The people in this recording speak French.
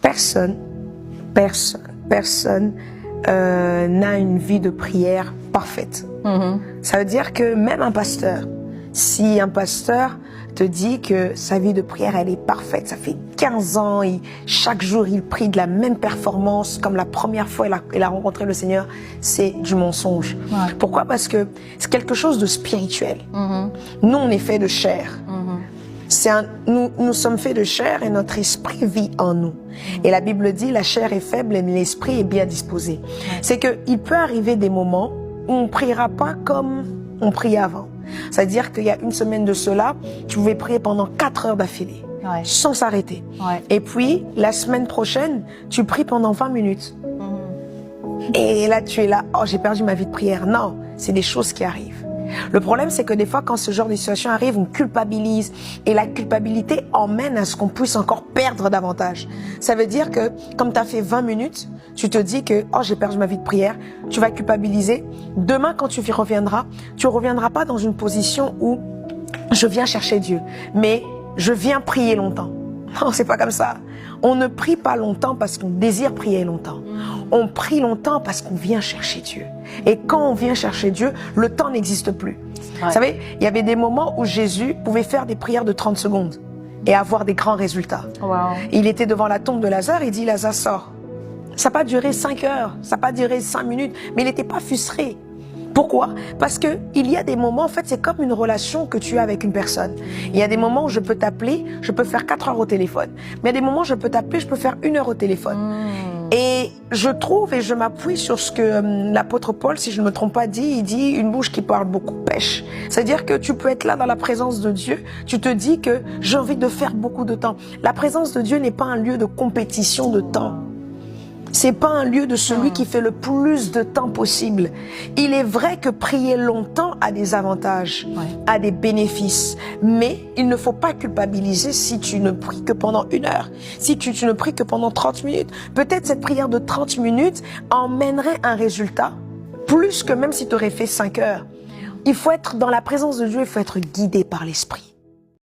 Personne n'a une vie de prière parfaite. Ça veut dire que même un pasteur, si un pasteur te dit que sa vie de prière, elle est parfaite, ça fait 15 ans, chaque jour il prie de la même performance comme la première fois il a rencontré le Seigneur, c'est du mensonge. Ouais. Pourquoi? Parce que c'est quelque chose de spirituel. Nous, on est fait de chair. Nous sommes faits de chair et notre esprit vit en nous. Et la Bible dit, la chair est faible et l'esprit est bien disposé. C'est qu'il peut arriver des moments où on ne priera pas comme on priait avant. C'est-à-dire qu'il y a une semaine de cela, tu pouvais prier pendant 4 heures d'affilée, sans s'arrêter. Et puis, la semaine prochaine, tu pries pendant 20 minutes. Et là, tu es là, oh, j'ai perdu ma vie de prière. Non, c'est des choses qui arrivent. Le problème, c'est que des fois, quand ce genre de situation arrive, on culpabilise. Et la culpabilité emmène à ce qu'on puisse encore perdre davantage. Ça veut dire que, comme tu as fait 20 minutes, tu te dis que, oh, j'ai perdu ma vie de prière, tu vas culpabiliser. Demain, quand tu y reviendras, tu ne reviendras pas dans une position où je viens chercher Dieu, mais je viens prier longtemps. Non, c'est pas comme ça. On ne prie pas longtemps parce qu'on désire prier longtemps. On prie longtemps parce qu'on vient chercher Dieu. Et quand on vient chercher Dieu, le temps n'existe plus. Vous savez, il y avait des moments où Jésus pouvait faire des prières de 30 secondes et avoir des grands résultats. Il était devant la tombe de Lazare, il dit, Lazare sort. Ça n'a pas duré 5 heures, ça n'a pas duré 5 minutes, mais il n'était pas frustré. Pourquoi? Parce que il y a des moments, en fait, c'est comme une relation que tu as avec une personne. Il y a des moments où je peux t'appeler, je peux faire 4 heures au téléphone. Mais il y a des moments où je peux t'appeler, je peux faire 1 heure au téléphone. Et je trouve, et je m'appuie sur ce que l'apôtre Paul, si je ne me trompe pas, dit, il dit, une bouche qui parle beaucoup pêche. C'est-à-dire que tu peux être là dans la présence de Dieu, tu te dis que j'ai envie de faire beaucoup de temps. La présence de Dieu n'est pas un lieu de compétition de temps. C'est pas un lieu de celui qui fait le plus de temps possible. Il est vrai que prier longtemps a des avantages, a des bénéfices, mais il ne faut pas culpabiliser si tu ne pries que pendant 1 heure, si tu ne pries que pendant 30 minutes. Peut-être cette prière de 30 minutes emmènerait un résultat, plus que même si tu aurais fait 5 heures. Il faut être dans la présence de Dieu, il faut être guidé par l'Esprit.